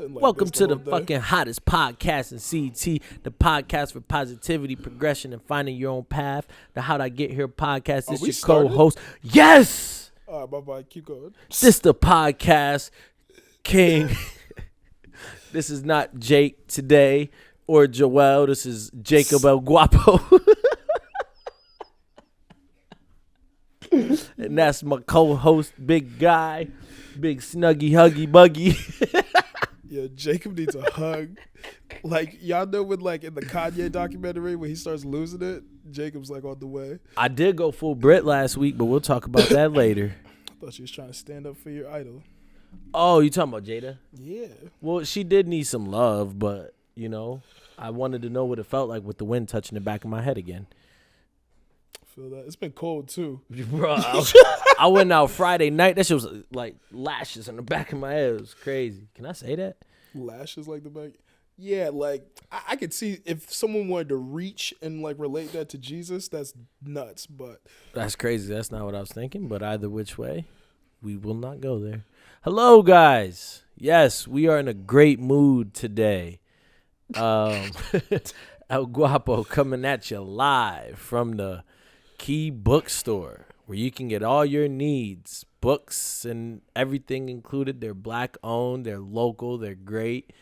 and like Welcome this to the whole day. fucking hottest podcast in CT, the podcast for positivity, progression, and finding your own path. The How'd I Get Here podcast. This we your started? co-host. Yes! All right, bye-bye. Keep going. This the podcast king. This is not Jake today or Joel. This is Jacob El Guapo. And that's my co-host, big guy, big snuggy huggy buggy. Yeah, Jacob needs a hug. Like, y'all know when, like, in the Kanye documentary, when he starts losing it, Jacob's, like, on the way. I did go full Brit last week, but we'll talk about that later. I thought she was trying to stand up for your idol. Oh, you talking about Jada? Yeah. Well, she did need some love, but, you know, I wanted to know what it felt like with the wind touching the back of my head again. Feel that. It's been cold, too. Bro, I went out Friday night. That shit was like lashes on the back of my head. It was crazy. Can I say that? Lashes like the back. Yeah, like, I could see if someone wanted to reach and, like, relate that to Jesus, that's nuts, but. That's crazy. That's not what I was thinking, but either which way, we will not go there. Hello, guys. Yes, we are in a great mood today. El Guapo coming at you live from the Key Bookstore, where you can get all your needs, books and everything included. They're black owned, they're local, they're great,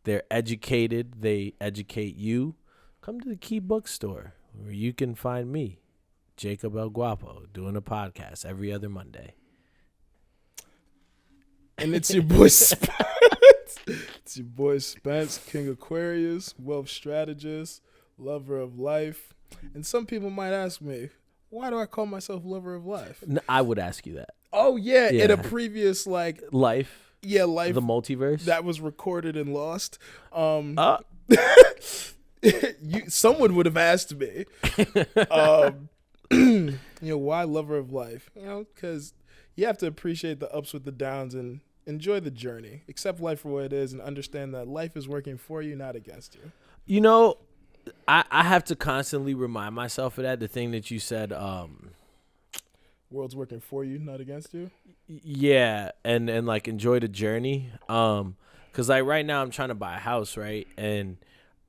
they're educated, they educate you. Come to the Key Bookstore, where you can find me, Jacob El Guapo, doing a podcast every other Monday. And it's your boy Spence. It's your boy Spence, King Aquarius, wealth strategist, lover of life. And some people might ask me, why do I call myself lover of life? I would ask you that. Oh, yeah. Yeah. In a previous, like, Life. yeah, life. The multiverse. That was recorded and lost. Someone would have asked me, you know, why lover of life? You know, because you have to appreciate the ups with the downs and enjoy the journey. Accept life for what it is and understand that life is working for you, not against you. You know, I have to constantly remind myself of that. The thing that you said, World's working for you, not against you. yeah, and like enjoy the journey. Cause like right now I'm trying to buy a house, right? And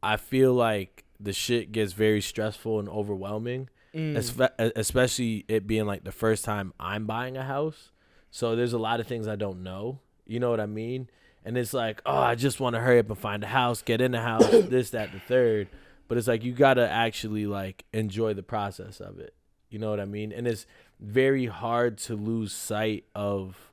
I feel like the shit gets very stressful and overwhelming, especially it being like the first time I'm buying a house. So there's a lot of things I don't know. You know what I mean? And it's like, oh, I just want to hurry up and find a house, get in the house, this, that, the third. But it's like you got to actually like enjoy the process of it. You know what I mean? And it's very hard to lose sight of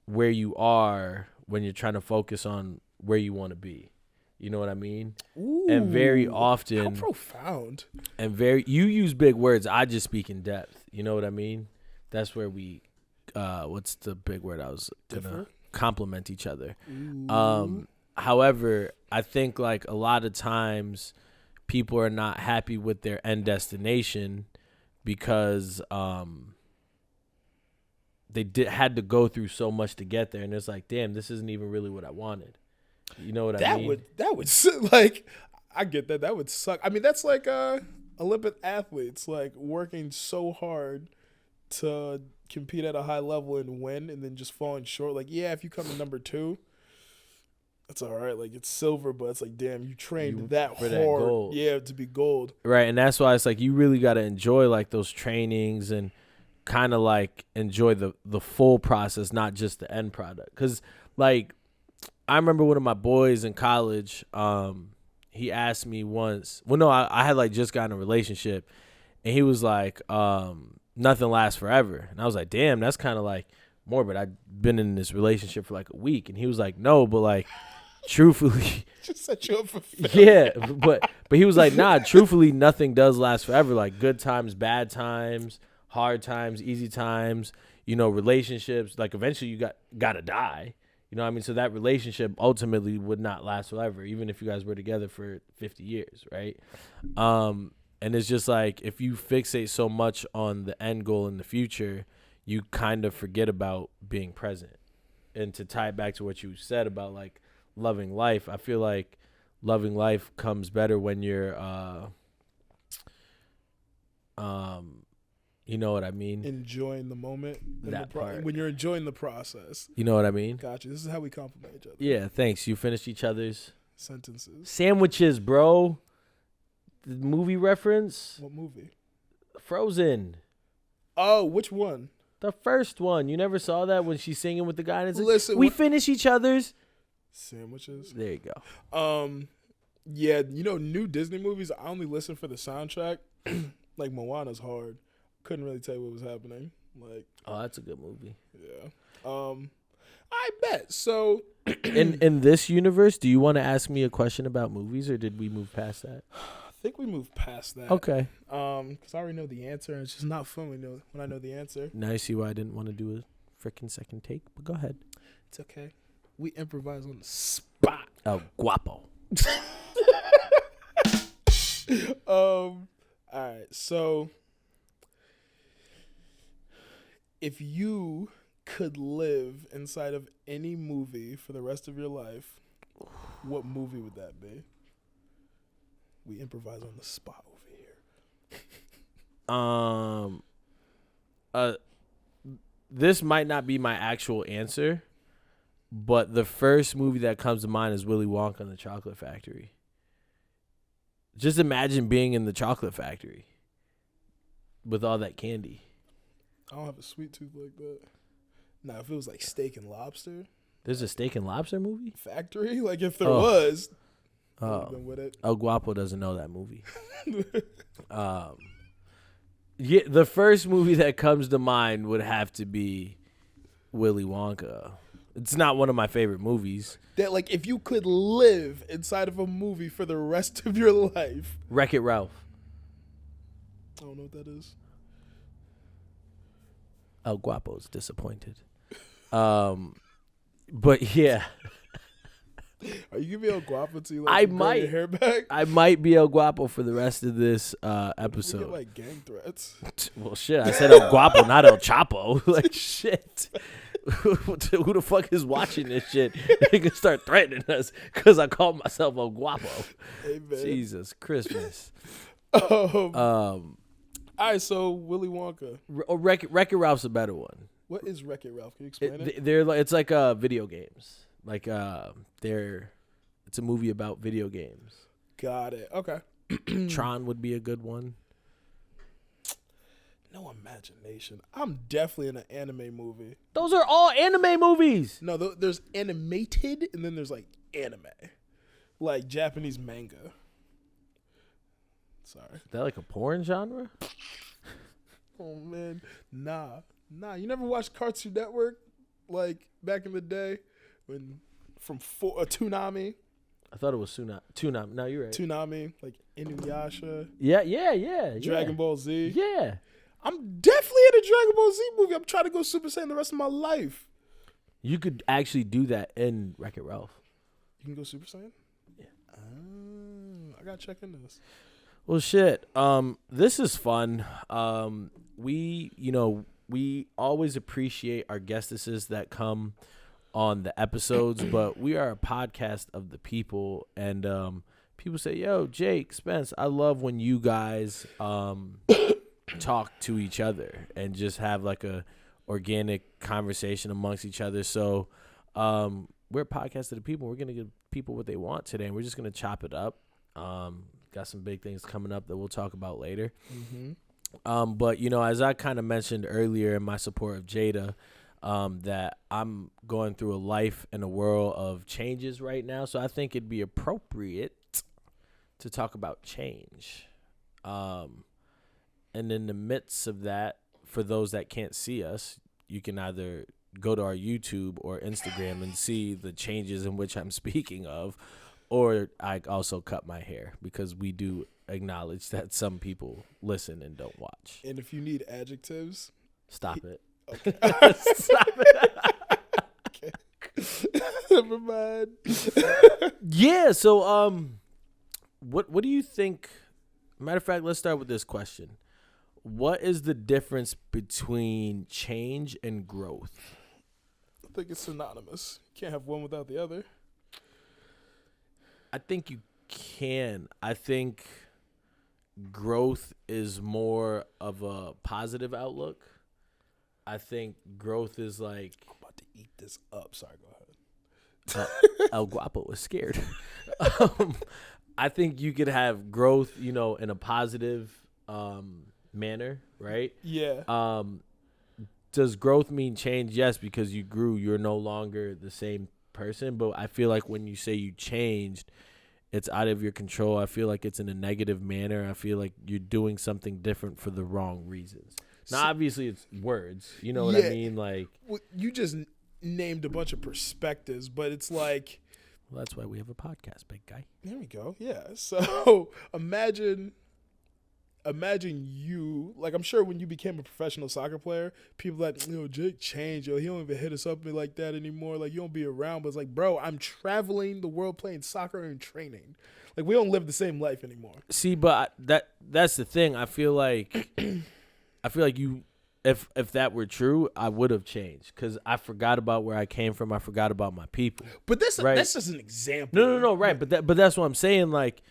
where you are when you're trying to focus on where you want to be. You know what I mean? Ooh, and very often, how profound. And you use big words. I just speak in depth. You know what I mean? That's where we, what's the big word I was going to compliment each other. However, I think like a lot of times people are not happy with their end destination because they had to go through so much to get there. And it's like, damn, this isn't even really what I wanted. You know what I mean? That would like, I get that. That would suck. I mean, that's like Olympic athletes, like working so hard to compete at a high level and win and then just falling short. Like, yeah, if you come in number 2, that's all right. Like, it's silver, but it's like, damn, you trained that hard. That gold. Yeah, to be gold. Right, and that's why it's like you really got to enjoy like those trainings and kind of like enjoy the full process, not just the end product. Because like I remember one of my boys in college, he asked me once. Well, no, I had like just gotten a relationship, and he was like, nothing lasts forever. And I was like, damn, that's kind of like morbid. I've been in this relationship for like a week. And he was like, no, but like, truthfully. Just set you up for failure. Yeah, but he was like, nah, truthfully, nothing does last forever. Like good times, bad times, hard times, easy times, you know, relationships. Like eventually you gotta die. You know what I mean? So that relationship ultimately would not last forever, even if you guys were together for 50 years, right? And it's just like if you fixate so much on the end goal in the future, you kind of forget about being present. And to tie it back to what you said about like loving life, I feel like loving life comes better when you're You know what I mean? Enjoying the moment. That part. When you're enjoying the process. You know what I mean? Gotcha. This is how we compliment each other. Yeah, thanks. You finished each other's sentences. Sandwiches, bro. The movie reference? What movie? Frozen. Oh, which one? The first one. You never saw that when she's singing with the guy? And it's Listen, we finish each other's sandwiches. There you go. Yeah, new Disney movies, I only listen for the soundtrack. Like Moana's hard. Couldn't really tell you what was happening. Like, oh, that's a good movie. Yeah. I bet. So in this universe, do you want to ask me a question about movies, or did we move past that? I think we moved past that. Okay. Because I already know the answer, and it's just not fun when I know the answer. Now you see why I didn't want to do a freaking second take, but go ahead. It's okay. We improvise on the spot. Oh, Guapo. All right. So, if you could live inside of any movie for the rest of your life, what movie would that be? We improvise on the spot over here. This might not be my actual answer, but the first movie that comes to mind is Willy Wonka and the Chocolate Factory. Just imagine being in the chocolate factory with all that candy. I don't have a sweet tooth like that. Now, if it was like Steak and Lobster. There's a Steak and Lobster movie? Factory? Like, if there was, I would have been with it. Oh, Guapo doesn't know that movie. Yeah, the first movie that comes to mind would have to be Willy Wonka. It's not one of my favorite movies. That, like, if you could live inside of a movie for the rest of your life. Wreck-It Ralph. I don't know what that is. El Guapo's disappointed. But yeah. Are you giving El Guapo to you? I Like, might. your hair back? I might be El Guapo for the rest of this episode. We get, like, gang threats. Well, shit. I said El Guapo, not El Chapo. Like, shit. Who the fuck is watching this shit? They can start threatening us because I called myself El Guapo. Hey, man. Jesus Christmas. All right, so Willy Wonka. Wreck-It Ralph's a better one. What is Wreck-It Ralph? Can you explain it? It's like video games. Like it's a movie about video games. Got it. Okay. Tron would be a good one. No imagination. I'm definitely in an anime movie. Those are all anime movies. No, there's animated, and then there's like anime, like Japanese manga. Sorry. Is that like a porn genre? Oh man, nah. You never watched Cartoon Network, like back in the day, when from Toonami. I thought it was Toonami. No, you're right. Toonami, like Inuyasha. Yeah. Dragon Ball Z. Yeah. I'm definitely in a Dragon Ball Z movie. I'm trying to go Super Saiyan the rest of my life. You could actually do that in Wreck-It Ralph. You can go Super Saiyan? Yeah. I gotta check into this. Well, shit. This is fun. We always appreciate our guestesses that come on the episodes, but we are a podcast of the people, and people say, "Yo, Jake, Spence, I love when you guys talk to each other and just have like a organic conversation amongst each other." So we're a podcast of the people. We're gonna give people what they want today, and we're just gonna chop it up. Got some big things coming up that we'll talk about later. Mm-hmm. But as I kind of mentioned earlier in my support of Jada, that I'm going through a life and a world of changes right now, so I think it'd be appropriate to talk about change. And in the midst of that, for those that can't see us, you can either go to our YouTube or Instagram and see the changes in which I'm speaking of, or I also cut my hair because we do acknowledge that some people listen and don't watch. And if you need adjectives, stop it. Okay. Stop it. Okay. Never mind. Yeah. So, what do you think? Matter of fact, let's start with this question. What is the difference between change and growth? I think it's synonymous. You can't have one without the other. I think you can. I think growth is more of a positive outlook. I think growth is like I'm about to eat this up. Sorry, go ahead. El Guapo was scared. I think you could have growth, in a positive manner, right? Yeah. Does growth mean change? Yes, because you grew. You're no longer the same person. But I feel like when you say you changed, it's out of your control. I feel like it's in a negative manner. I feel like you're doing something different for the wrong reasons. Now, obviously, it's words. You know what I mean? Like, well, you just named a bunch of perspectives, but it's like, well, that's why we have a podcast, big guy. there we go. Yeah. So imagine you, like, I'm sure when you became a professional soccer player, people like, Jake changed, he don't even hit us up like that anymore. Like, you don't be around. But it's like, bro, I'm traveling the world playing soccer and training. Like, we don't live the same life anymore. See, but that's the thing. I feel like you, if that were true, I would have changed because I forgot about where I came from. I forgot about my people. But that's just an example. No, right. But that's what I'm saying. Like,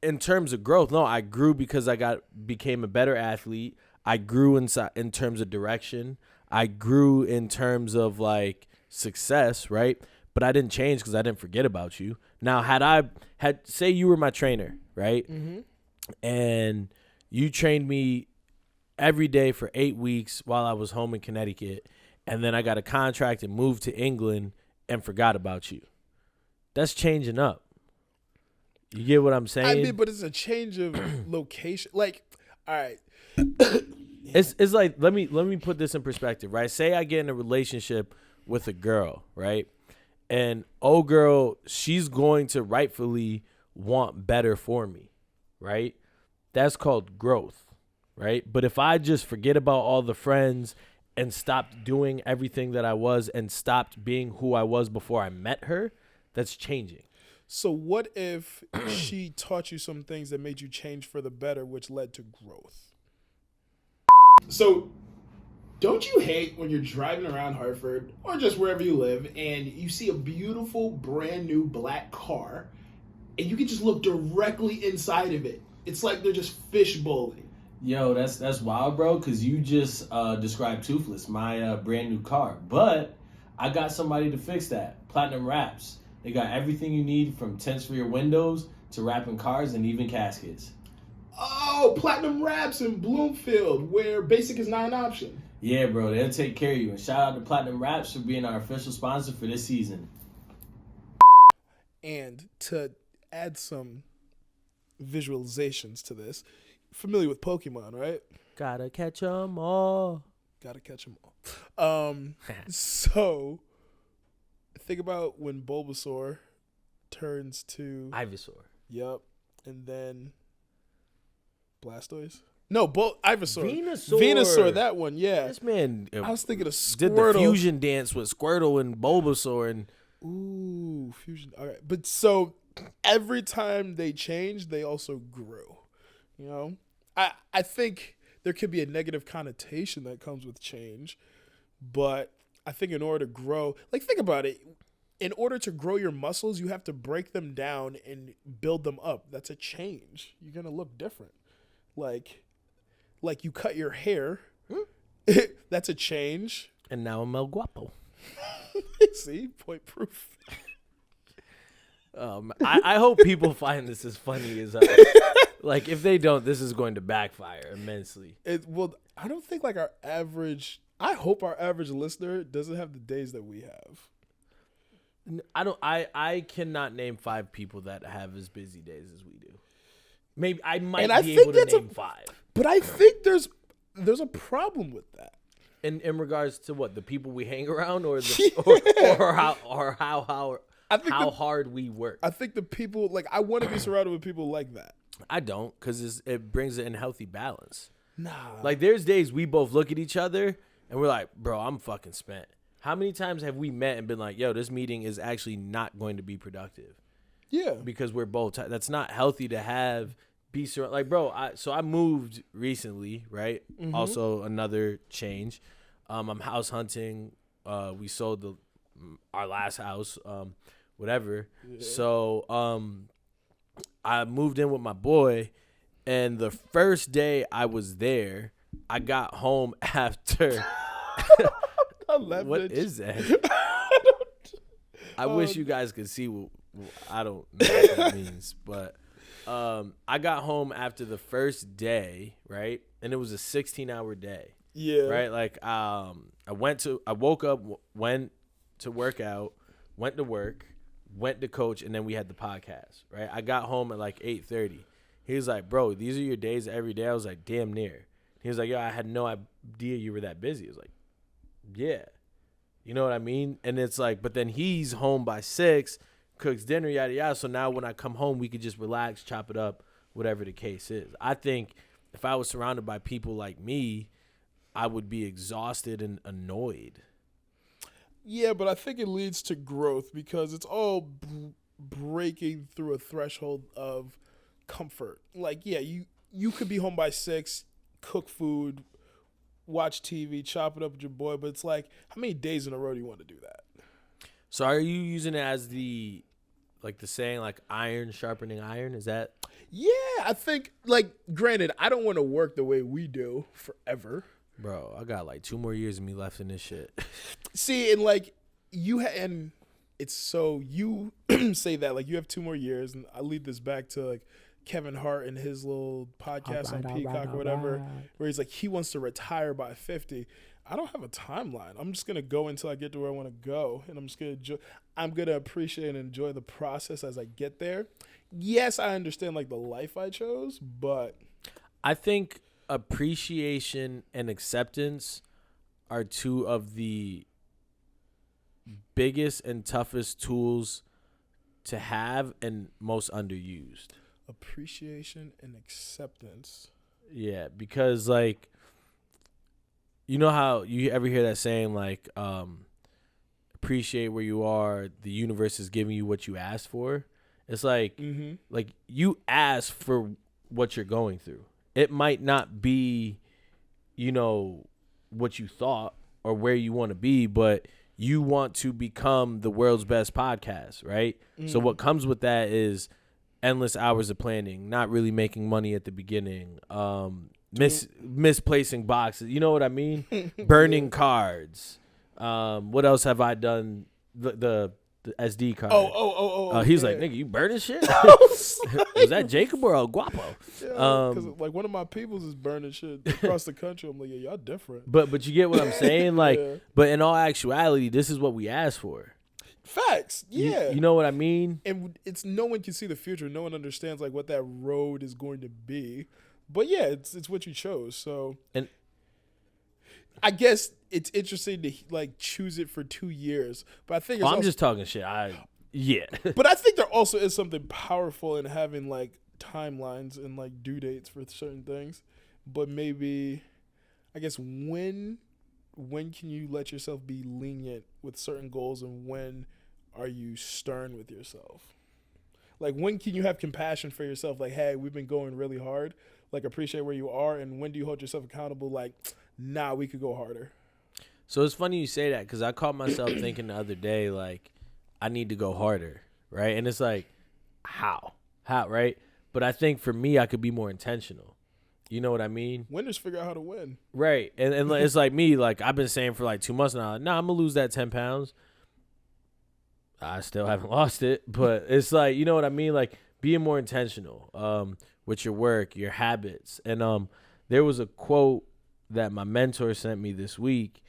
in terms of growth, no, I grew because I became a better athlete. I grew in terms of direction. I grew in terms of like success, right? But I didn't change because I didn't forget about you. Now, say you were my trainer, right? Mm-hmm. And you trained me every day for 8 weeks while I was home in Connecticut, and then I got a contract and moved to England and forgot about you. That's changing up. You get what I'm saying? I mean, but it's a change of location. Like, all right. It's like, let me put this in perspective, right? Say I get in a relationship with a girl, right? And girl, she's going to rightfully want better for me, right? That's called growth, right? But if I just forget about all the friends and stopped doing everything that I was and stopped being who I was before I met her, that's changing. So what if she taught you some things that made you change for the better, which led to growth? So don't you hate when you're driving around Hartford or just wherever you live and you see a beautiful brand new black car and you can just look directly inside of it? It's like they're just fishbowling. Yo, that's wild, bro, because you just described Toothless, my brand new car. But I got somebody to fix that. Platinum Wraps. They got everything you need from tents for your windows to wrapping cars and even caskets. Oh, Platinum Wraps in Bloomfield, where basic is not an option. Yeah, bro, they'll take care of you. And shout out to Platinum Wraps for being our official sponsor for this season. And to add some visualizations to this, familiar with Pokemon, right? Gotta catch 'em all. Gotta catch them all. So think about when Bulbasaur turns to Ivysaur. Yep. And then Blastoise? No, Ivysaur. Venusaur, that one, yeah. This man I was thinking of Squirtle. did the fusion dance with Squirtle and Bulbasaur. And ooh, fusion. All right. But so every time they change, they also grew. You know? I think there could be a negative connotation that comes with change, but I think in order to grow, like, think about it. In order to grow your muscles, you have to break them down and build them up. That's a change. You're going to look different. Like you cut your hair. That's a change. And now I'm El Guapo. See? Point proof. I hope people find this as funny as like, if they don't, this is going to backfire immensely. Well, I don't think like I hope our average listener doesn't have the days that we have. I cannot name 5 people that have as busy days as we do. Maybe I might be able to name 5. But I think there's a problem with that. In regards to what, the people we hang around, or how hard we work. I think the people, like, I want to be surrounded with people like that. I don't, because it brings an unhealthy balance. Nah. Like, there's days we both look at each other and we're like, bro, I'm fucking spent. How many times have we met and been like, yo, this meeting is actually not going to be productive? Yeah. Because we're both that's not healthy to have be surrounded. Like, bro, I moved recently, right? Mm-hmm. Also another change. I'm house hunting. We sold our last house, whatever. Yeah. So I moved in with my boy, And the first day I was there, I got home after. What is that? I wish you guys could see what I don't know what that means, but I got home after the first day, right? And it was a 16-hour day. Yeah. Right? Like I woke up, went to work out, went to work, went to coach, and then we had the podcast, right? I got home at like 8:30. He was like, "Bro, these are your days every day." I was like, "Damn near." He was like, "Yo, I had no idea you were that busy." I was like, "Yeah." You know what I mean? And it's like, but then he's home by 6, cooks dinner, yada, yada. So now when I come home, we could just relax, chop it up, whatever the case is. I think if I was surrounded by people like me, I would be exhausted and annoyed. Yeah, but I think it leads to growth because it's all breaking through a threshold of comfort. Like, yeah, you could be home by 6, cook food, watch TV, chop it up with your boy, but it's like, how many days in a row do you want to do that? So are you using it as the saying, like, iron sharpening iron? Is that? Yeah, I think, like, granted, I don't want to work the way we do forever. Bro, I got like 2 more years of me left in this shit. See, and like, and it's so, you say that, like, you have 2 more years, and I lead this back to, like, Kevin Hart and his little podcast on Peacock or whatever, where he's like, he wants to retire by 50. I don't have a timeline. I'm just going to go until I get to where I want to go. And I'm just going to appreciate and enjoy the process as I get there. Yes, I understand like the life I chose, but I think appreciation and acceptance are 2 of the biggest and toughest tools to have and most underused. Appreciation and acceptance. Yeah, because like, you know how you ever hear that saying, like, appreciate where you are, the universe is giving you what you asked for. It's like, like you ask for what you're going through. It might not be, you know, what you thought or where you want to be, but you want to become the world's best podcast, right? So what comes with that is endless hours of planning, not really making money at the beginning, misplacing boxes. You know what I mean? Burning cards. What else have I done? The SD card. He's like, nigga, you burning shit? Was that Jacob or Guapo? Yeah, because like one of my peoples is burning shit across the country. I'm like, yeah, y'all different. But you get what I'm saying? Like, yeah. But in all actuality, this is what we asked for. Facts, yeah. You know what I mean? And it's no one can see the future. No one understands like what that road is going to be. But yeah, it's what you chose. So, and I guess it's interesting to like choose it for 2 years. But I think I'm just talking shit. Yeah. But I think there also is something powerful in having like timelines and like due dates for certain things. But maybe, I guess when can you let yourself be lenient with certain goals, and when are you stern with yourself? Like, when can you have compassion for yourself? Like, hey, we've been going really hard. Like, appreciate where you are. And when do you hold yourself accountable? Like, nah, we could go harder. So it's funny you say that, because I caught myself thinking the other day, like, I need to go harder, right? And it's like, how, right? But I think for me, I could be more intentional. You know what I mean? Winners figure out how to win. Right. And it's like me, like, I've been saying for like 2 months now, nah, I'm going to lose that 10 pounds. I still haven't lost it, but it's like, you know what I mean? Like, being more intentional with your work, your habits. And there was a quote that my mentor sent me this week,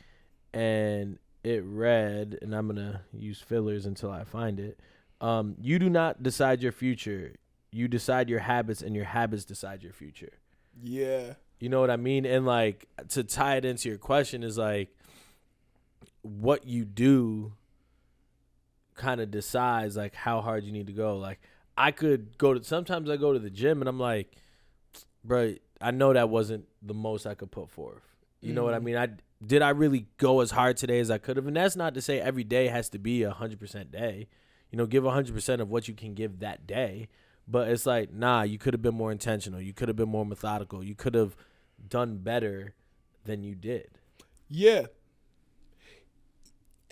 and it read, and I'm going to use fillers until I find it. You do not decide your future. You decide your habits, and your habits decide your future. Yeah. You know what I mean? And like, to tie it into your question is like, what you do kind of decides like how hard you need to go. Like, sometimes I go to the gym and I'm like, bro, I know that wasn't the most I could put forth. You know what I mean? Did I really go as hard today as I could have? And that's not to say every day has to be 100% day. You know, give 100% of what you can give that day. But it's like, nah, you could have been more intentional. You could have been more methodical. You could have done better than you did. Yeah.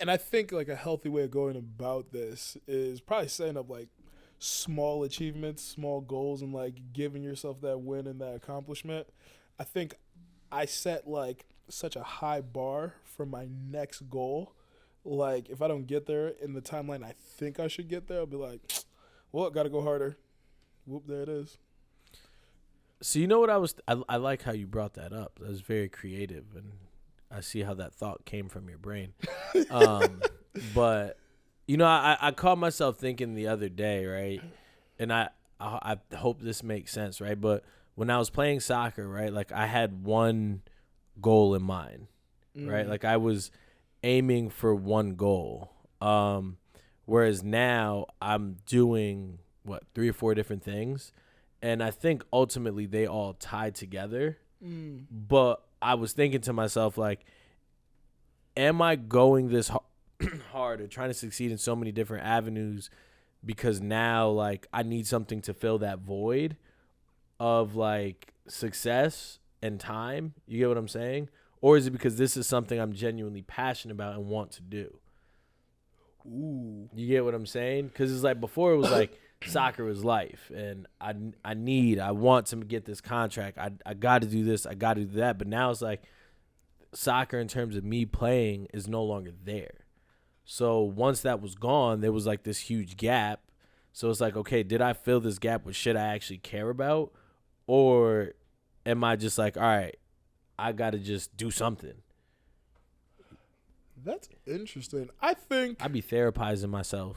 And I think like a healthy way of going about this is probably setting up like small achievements, small goals, and like giving yourself that win and that accomplishment. I think I set like such a high bar for my next goal. Like if I don't get there in the timeline I think I should get there, I'll be like, well, gotta go harder. Whoop, there it is. So you know what I like how you brought that up. That was very creative, and I see how that thought came from your brain. But you know, I caught myself thinking the other day, right? And I hope this makes sense, right? But when I was playing soccer, right, like I had one goal in mind, right? Like I was aiming for one goal. Whereas now I'm doing 3 or 4 different things. And I think ultimately they all tie together. But I was thinking to myself, like, am I going this hard or trying to succeed in so many different avenues because now, like, I need something to fill that void of, like, success and time? You get what I'm saying? Or is it because this is something I'm genuinely passionate about and want to do? Ooh. You get what I'm saying? Because it's like before it was like, soccer was life, and I want to get this contract. I got to do this. I got to do that. But now it's like soccer in terms of me playing is no longer there. So once that was gone, there was like this huge gap. So it's like, okay, did I fill this gap with shit I actually care about? Or am I just like, all right, I got to just do something? That's interesting. I think I be therapizing myself.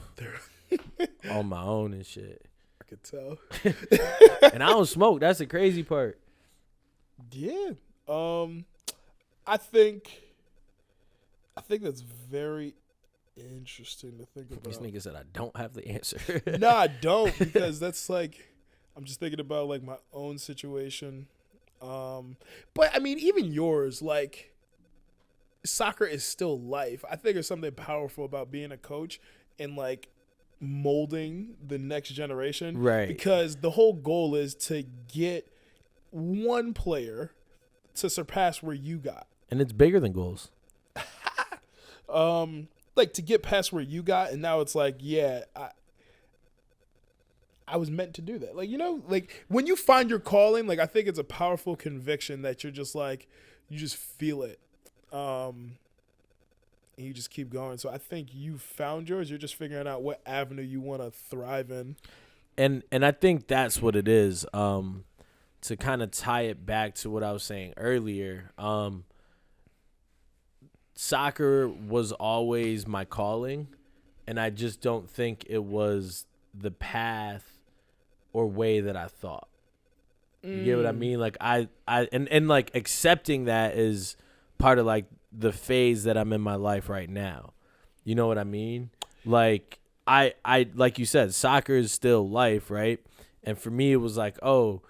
On my own and shit. I could tell. And I don't smoke. That's the crazy part. Yeah. I think that's very interesting to think about. These niggas said I don't have the answer. No, I don't, because that's like I'm just thinking about like my own situation. But I mean, even yours, like soccer is still life. I think there's something powerful about being a coach and like molding the next generation, right? Because the whole goal is to get one player to surpass where you got, and it's bigger than goals. Like to get past where you got, and now it's like, yeah, I was meant to do that. Like, you know, like when you find your calling, like I think it's a powerful conviction that you're just like, you just feel it. And you just keep going. So I think you found yours. You're just figuring out what avenue you want to thrive in. And I think that's what it is. To kind of tie it back to what I was saying earlier, soccer was always my calling, and I just don't think it was the path or way that I thought. You get what I mean? Like and like accepting that is part of like the phase that I'm in my life right now. You know what I mean? Like I like you said, soccer is still life, right? And for me it was like, oh,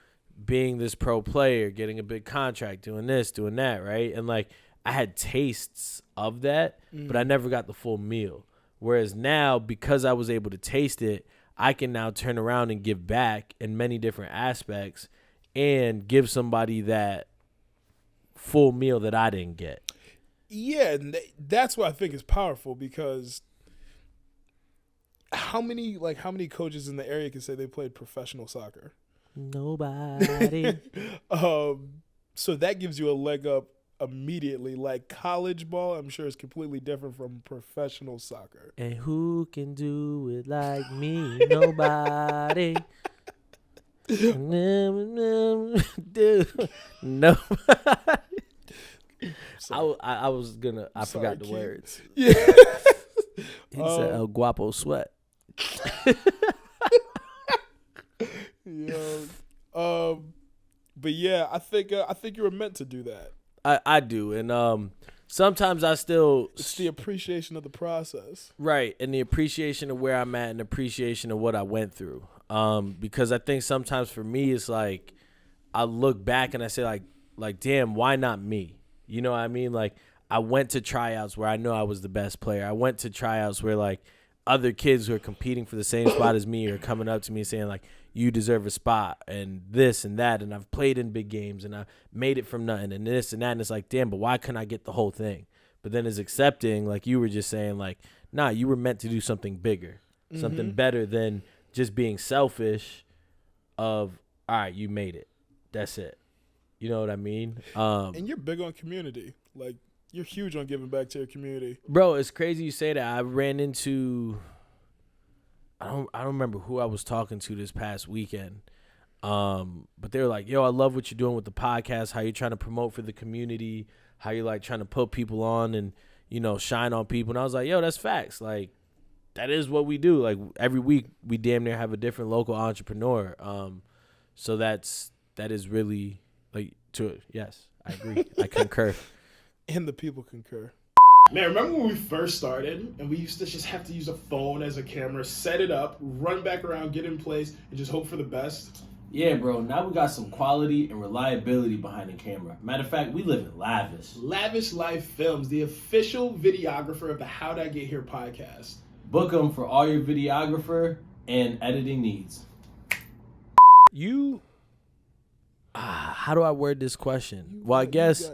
being this pro player, getting a big contract, doing this, doing that, right? And like I had tastes of that, but I never got the full meal. Whereas now, because I was able to taste it, I can now turn around and give back in many different aspects and give somebody that full meal that I didn't get. Yeah, and that's what I think is powerful, because how many coaches in the area can say they played professional soccer? Nobody. So that gives you a leg up immediately. Like college ball, I'm sure is completely different from professional soccer. And who can do it like me? Nobody. No. I was gonna. I forgot the words. Yeah. He said El Guapo sweat. Yo. But yeah, I think you were meant to do that. I do, and sometimes I still. It's the appreciation of the process, right? And the appreciation of where I'm at, and appreciation of what I went through. Because I think sometimes for me, it's like I look back and I say like, damn, why not me? You know what I mean? Like I went to tryouts where I know I was the best player. I went to tryouts where like other kids who are competing for the same spot as me are coming up to me saying like, you deserve a spot and this and that. And I've played in big games and I made it from nothing and this and that. And it's like, damn, but why couldn't I get the whole thing? But then it's accepting, like you were just saying, like, nah, you were meant to do something bigger, something better than just being selfish of, all right, you made it. That's it. You know what I mean? And you're big on community. Like, you're huge on giving back to your community. Bro, it's crazy you say that. I ran into, I don't remember who I was talking to this past weekend. But they were like, yo, I love what you're doing with the podcast, how you're trying to promote for the community, how you're like trying to put people on and, you know, shine on people. And I was like, yo, that's facts. Like, that is what we do. Like, every week we damn near have a different local entrepreneur. So that is really like, yes, I agree. I concur. And the people concur. Man, remember when we first started and we used to just have to use a phone as a camera, set it up, run back around, get in place, and just hope for the best? Yeah, bro. Now we got some quality and reliability behind the camera. Matter of fact, we live in lavish. Lavish Life Films, the official videographer of the How'd I Get Here podcast. Book them for all your videographer and editing needs. How do I word this question? I guess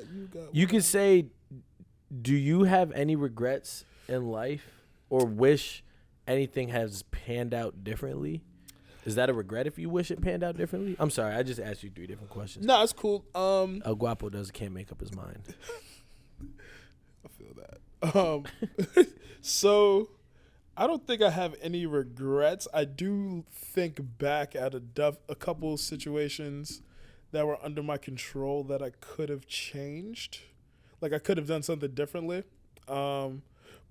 you could say, do you have any regrets in life or wish anything has panned out differently? Is that a regret if you wish it panned out differently? I'm sorry, I just asked you 3 different questions. No, it's cool. Guapo can't make up his mind. I feel that. So I don't think I have any regrets. I do think back at a couple situations that were under my control that I could have changed. Like, I could have done something differently. But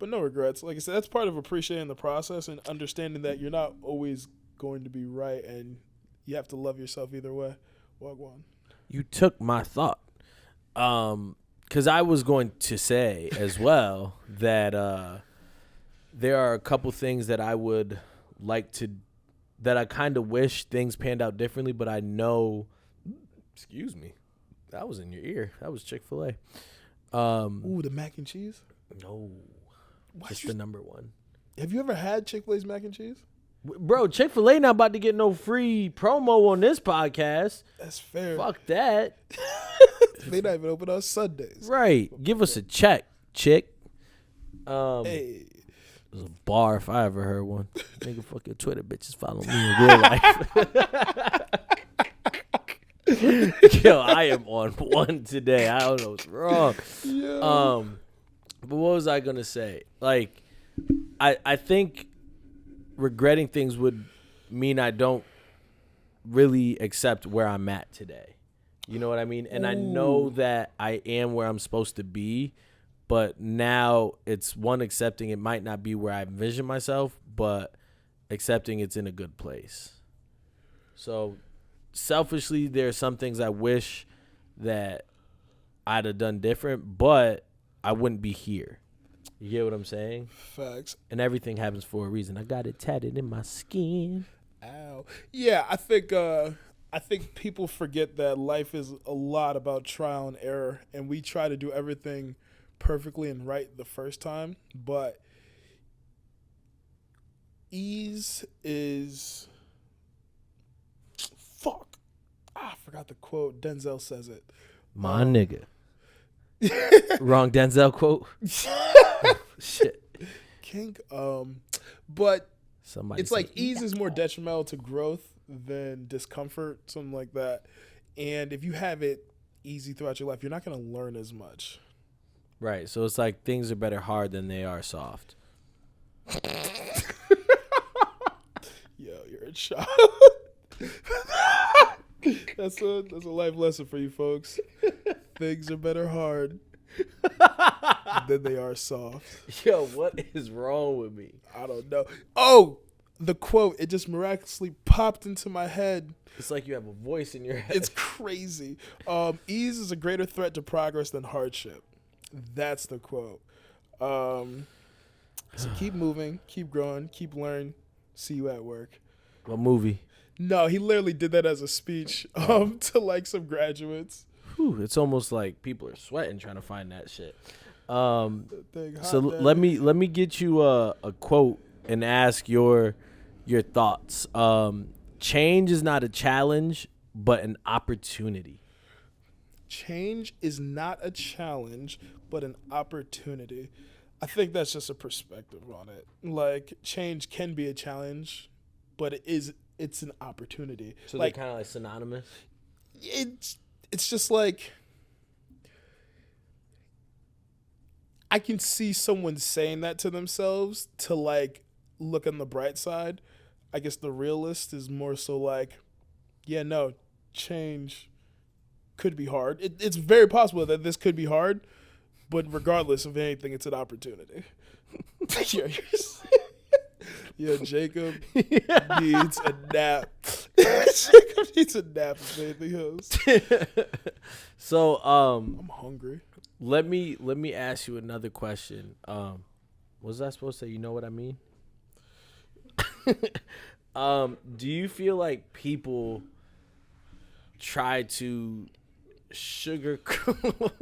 no regrets. Like I said, that's part of appreciating the process and understanding that you're not always going to be right and you have to love yourself either way. Wagwan. You took my thought. Because I was going to say as well that there are a couple things that I would like to, that I kind of wish things panned out differently, but I know, excuse me, that was in your ear. That was Chick-fil-A. Ooh, the mac and cheese? No. Just the number one. Have you ever had Chick-fil-A's mac and cheese? Bro, Chick-fil-A not about to get no free promo on this podcast. That's fair. Fuck that. They not even open on Sundays. Right. Give us a check, chick. Hey. It was a bar if I ever heard one. Nigga, fuck your Twitter bitches. Follow me in real life. Yo, I am on one today. I don't know what's wrong. Yeah. But what was I gonna say? Like, I think regretting things would mean I don't really accept where I'm at today. You know what I mean? And I know that I am where I'm supposed to be, but now it's accepting it might not be where I envision myself, but accepting it's in a good place. So selfishly, there are some things I wish that I'd have done different, but I wouldn't be here. You get what I'm saying? Facts. And everything happens for a reason. I got it tatted in my skin. Ow. Yeah, I think people forget that life is a lot about trial and error, and we try to do everything perfectly and right the first time, but ease is fuck. I forgot the quote. Denzel says it. My nigga. Wrong Denzel quote. Shit. Kink. But Somebody it's like ease is more detrimental to growth than discomfort, something like that. And if you have it easy throughout your life, you're not going to learn as much. Right. So it's like things are better hard than they are soft. Yo, you're a child. That's a life lesson for you folks. Things are better hard than they are soft. Yo, what is wrong with me? I don't know. Oh, the quote, it just miraculously popped into my head. It's like you have a voice in your head. It's crazy. Ease is a greater threat to progress than hardship. That's the quote. So keep moving, keep growing, keep learning. See you at work. What movie? No, he literally did that as a speech to like some graduates. Whew, it's almost like people are sweating trying to find that shit. So let me get you a quote and ask your thoughts. Change is not a challenge, but an opportunity. Change is not a challenge, but an opportunity. I think that's just a perspective on it. Like, change can be a challenge, but it's an opportunity. So like they're kind of like synonymous. it's just like I can see someone saying that to themselves to like look on the bright side. I guess the realist is more so like, yeah, no, change could be hard. It's very possible that this could be hard, but regardless of anything, it's an opportunity. Yeah, Jacob needs a nap. Jacob needs a nap if anything else. So I'm hungry. let me ask you another question. Was I supposed to say, you know what I mean? Do you feel like people try to sugarcoat?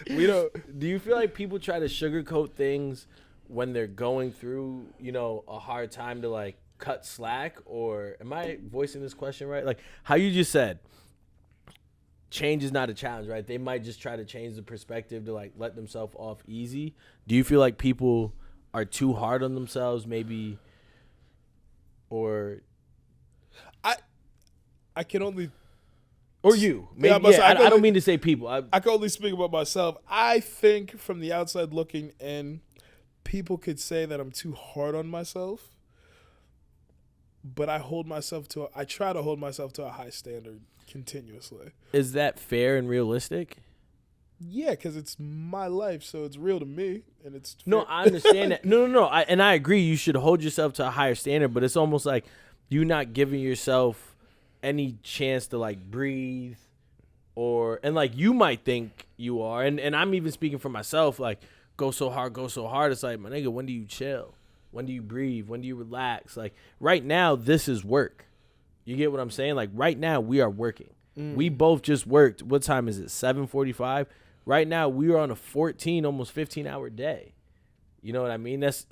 We don't. Do you feel like people try to sugarcoat things when they're going through, a hard time to like cut slack? Or am I voicing this question right? Like how you just said, change is not a challenge, right? They might just try to change the perspective to like let themselves off easy. Do you feel like people are too hard on themselves, maybe? Or I can only. Or you. Maybe, I don't mean to say people. I can only speak about myself. I think from the outside looking in, people could say that I'm too hard on myself. But I try to hold myself to a high standard continuously. Is that fair and realistic? Yeah, because it's my life, so it's real to me, and it's fair. No, I understand that. No. And I agree. You should hold yourself to a higher standard, but it's almost like you not giving yourself any chance to like breathe, and like you might think you are, and I'm even speaking for myself. Like go so hard. It's like, my nigga, when do you chill? When do you breathe? When do you relax? Like right now, this is work. You get what I'm saying? Like right now, we are working. We both just worked. What time is it? 7:45. Right now, we are on a 14, almost 15-hour day. You know what I mean? That's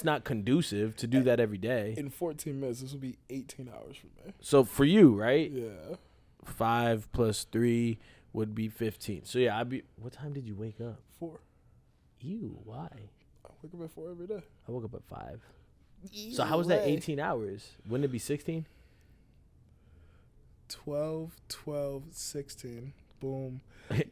not conducive to do that every day. In 14 minutes, this will be 18 hours for me. So for you, right? Yeah. 5 + 3 would be 15. So yeah, what time did you wake up? 4. Ew, why? I wake up at 4 every day. I woke up at 5. So how was that 18 hours? Wouldn't it be 16? 12, 16. Boom.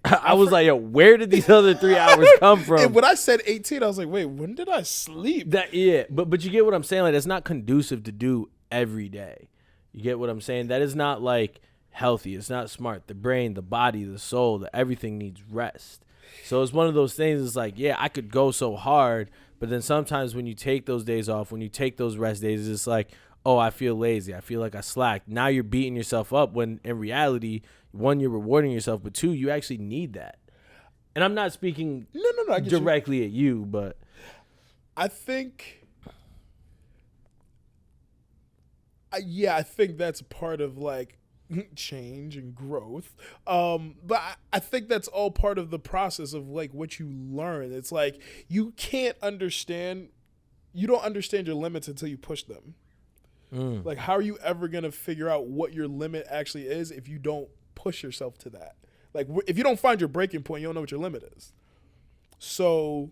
I was like, yo, where did these other 3 hours come from? And when I said 18, I was like, wait, when did I sleep? But you get what I'm saying? Like, that's not conducive to do every day. You get what I'm saying? That is not like healthy. It's not smart. The brain, the body, the soul, everything needs rest. So it's one of those things. It's like, yeah, I could go so hard, but then sometimes when you take those days off, when you take those rest days, it's like, oh, I feel lazy. I feel like I slacked. Now you're beating yourself up when in reality, one, you're rewarding yourself, but two, you actually need that. And I'm not speaking directly at you, but I think, I think that's part of like change and growth. But I think that's all part of the process of like what you learn. It's like you don't understand your limits until you push them. Like, how are you ever going to figure out what your limit actually is if you don't push yourself to that? Like, if you don't find your breaking point, you don't know what your limit is. So,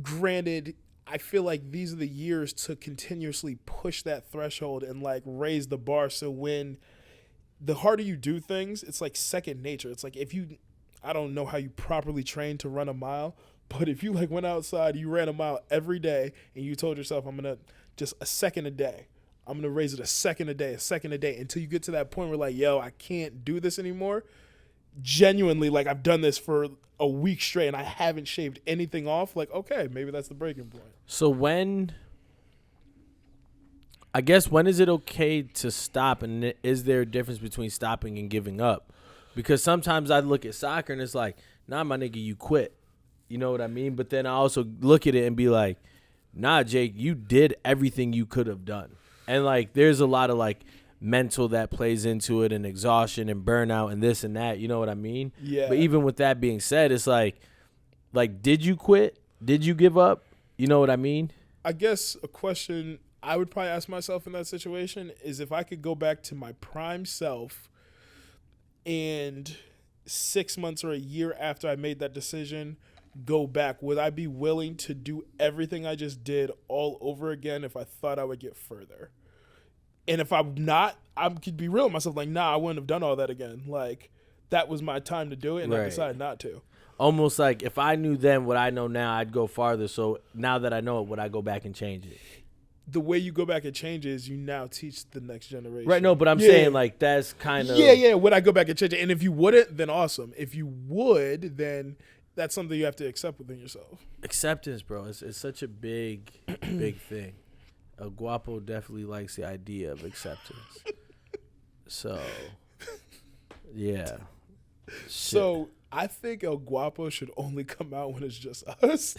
granted, I feel like these are the years to continuously push that threshold and, like, raise the bar. So when the harder you do things, it's like second nature. It's like I don't know how you properly train to run a mile, but if you, like, went outside, you ran a mile every day, and you told yourself, I'm going to just a second a day. I'm going to raise it a second a day, until you get to that point where like, yo, I can't do this anymore. Genuinely, like I've done this for a week straight and I haven't shaved anything off. Like, okay, maybe that's the breaking point. So when is it okay to stop? And is there a difference between stopping and giving up? Because sometimes I look at soccer and it's like, nah, my nigga, you quit. You know what I mean? But then I also look at it and be like, nah, Jake, you did everything you could have done. And, like, there's a lot of, like, mental that plays into it and exhaustion and burnout and this and that. You know what I mean? Yeah. But even with that being said, it's like, did you quit? Did you give up? You know what I mean? I guess a question I would probably ask myself in that situation is if I could go back to my prime self and 6 months or a year after I made that decision, go back, would I be willing to do everything I just did all over again if I thought I would get further? And if I'm not, I could be real with myself. Like, nah, I wouldn't have done all that again. Like, that was my time to do it, and I decided not to. Almost like if I knew then what I know now, I'd go farther. So now that I know it, would I go back and change it? The way you go back and change it is you now teach the next generation. Right, no, but I'm saying like that's kind of... Yeah, would I go back and change it? And if you wouldn't, then awesome. If you would, then that's something you have to accept within yourself. Acceptance, bro. It's such a big, big thing. Guapo definitely likes the idea of acceptance. So, yeah. Shit. So I think El Guapo should only come out when it's just us.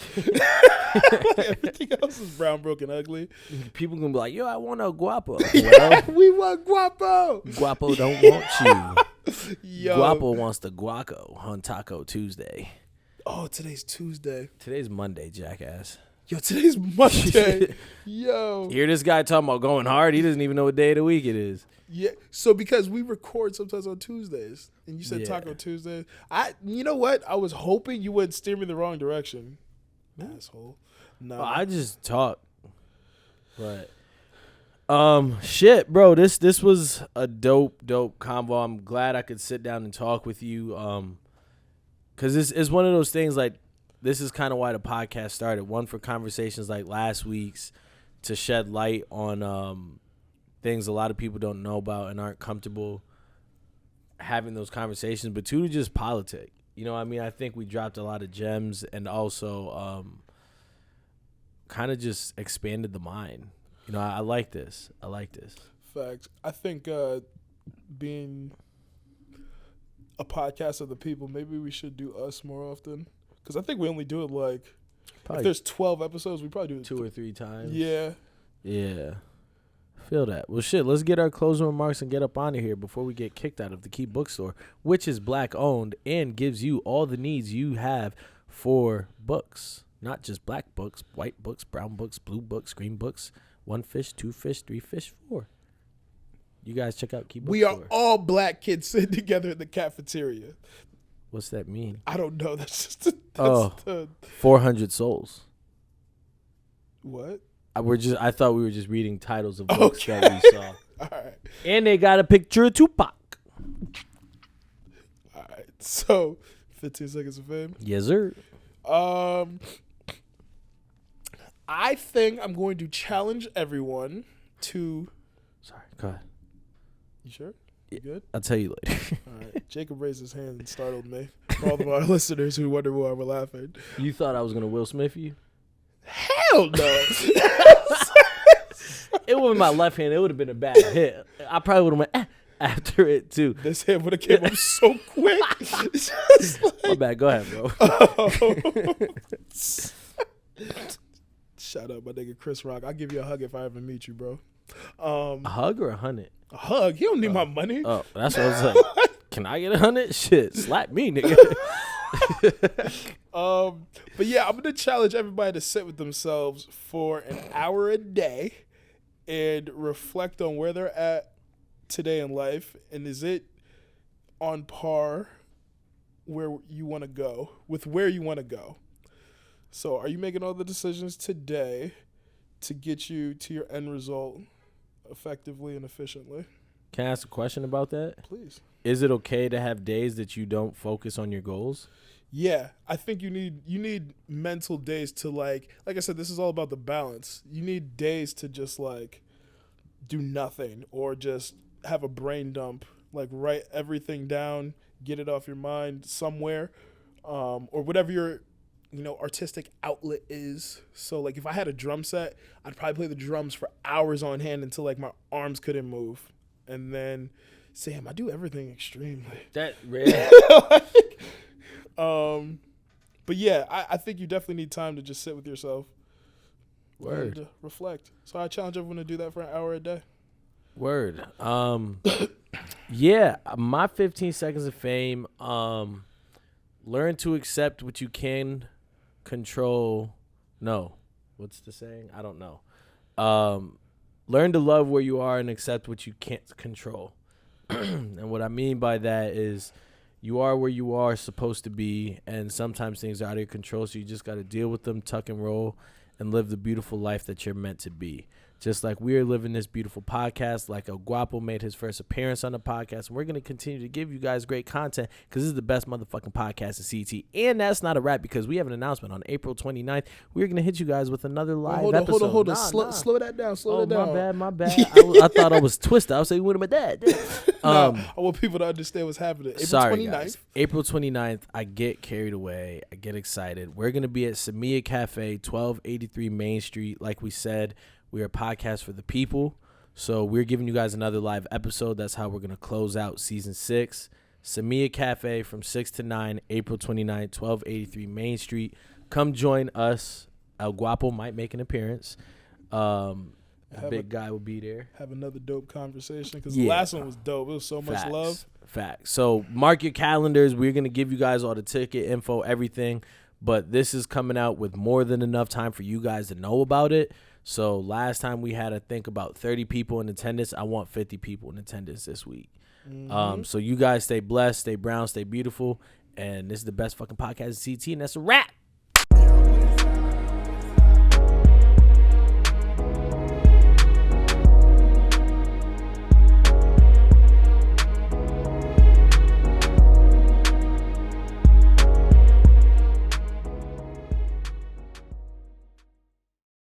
Everything else is brown, broken, ugly. People gonna be like, "Yo, I want El Guapo." Well, we want Guapo. Guapo don't want you. Yo. Guapo wants the guaco on Taco Tuesday. Oh, today's Tuesday. Today's Monday, jackass. Yo, today's Monday. Yo. Hear this guy talking about going hard. He doesn't even know what day of the week it is. Yeah. So because we record sometimes on Tuesdays, and you said Taco Tuesday, you know what? I was hoping you wouldn't steer me the wrong direction. Asshole. No. Well, I just talk. But shit, bro. This was a dope convo. I'm glad I could sit down and talk with you. Cause it's one of those things like this is kind of why the podcast started. One, for conversations like last week's to shed light on things a lot of people don't know about and aren't comfortable having those conversations. But two, to just politic. You know what I mean? I think we dropped a lot of gems and also kind of just expanded the mind. You know, I like this. Facts. I think being a podcast of the people, maybe we should do us more often. Because I think we only do it like, if there's 12 episodes, we probably do it 2 or 3 times. Yeah. Feel that. Well, shit, let's get our closing remarks and get up out of here before we get kicked out of the Key Bookstore, which is black owned and gives you all the needs you have for books. Not just black books, white books, brown books, blue books, green books, 1 fish, 2 fish, 3 fish, 4. You guys check out Key Bookstore. We are all black kids sitting together in the cafeteria. What's that mean? I don't know. That's just the 400 souls. What? I thought we were just reading titles of books that we saw. All right. And they got a picture of Tupac. All right. So, 15 seconds of fame. Yes, sir. I think I'm going to challenge everyone to... Sorry, go ahead. You sure? You good? I'll tell you later. All right. Jacob raised his hand and startled me. For all of our listeners who wonder why we're laughing. You thought I was going to Will Smith you? Hell no. It wasn't my left hand. It would have been a bad hit. I probably would have went after it, too. This hand would have came up so quick. My bad. Go ahead, bro. Shout out my nigga Chris Rock. I'll give you a hug if I ever meet you, bro. A hug or 100? A hug? He don't need my money. Oh, that's what I was like. Can I get 100? Shit, slap me, nigga. But yeah, I'm gonna challenge everybody to sit with themselves for an hour a day and reflect on where they're at today in life, and is it on par where you want to go with where you want to go. So are you making all the decisions today to get you to your end result effectively and efficiently? Can I ask a question about that? Please. Is it okay to have days that you don't focus on your goals? Yeah, I think you need mental days to like I said, this is all about the balance. You need days to just like do nothing or just have a brain dump, like write everything down, get it off your mind somewhere, or whatever your artistic outlet is. So like if I had a drum set, I'd probably play the drums for hours on hand until like my arms couldn't move, and then Sam, I do everything extremely. That really. But yeah, I think you definitely need time to just sit with yourself. Word. And reflect. So I challenge everyone to do that for an hour a day. Word. Yeah, my 15 seconds of fame. Learn to accept what you can control. No. What's the saying? I don't know. Learn to love where you are and accept what you can't control. And what I mean by that is You are where you are supposed to be, and sometimes things are out of your control, so you just got to deal with them, tuck and roll, and live the beautiful life that you're meant to be. Just like we're living this beautiful podcast, like El Guapo made his first appearance on the podcast, and we're going to continue to give you guys great content because this is the best motherfucking podcast in CT. And that's not a wrap because we have an announcement on April 29th. We're going to hit you guys with another live episode. Hold on. Slow that down. Slow that down. My bad. I thought I was twisted. I was saying, what am I dad? I want people to understand what's happening. April 29th. Guys. April 29th, I get carried away. I get excited. We're going to be at Samia Cafe, 1283 Main Street. Like we said, we are a podcast for the people. So we're giving you guys another live episode. That's how we're going to close out season 6. Samia Cafe from 6 to 9, April 29th, 1283 Main Street. Come join us. El Guapo might make an appearance. Big guy will be there. Have another dope conversation because the last one was dope. It was so much love. Facts. So mark your calendars. We're going to give you guys all the ticket info, everything. But this is coming out with more than enough time for you guys to know about it. So last time we had, I think, about 30 people in attendance. I want 50 people in attendance this week. So you guys stay blessed, stay brown, stay beautiful. And this is the best fucking podcast in CT, and that's a wrap.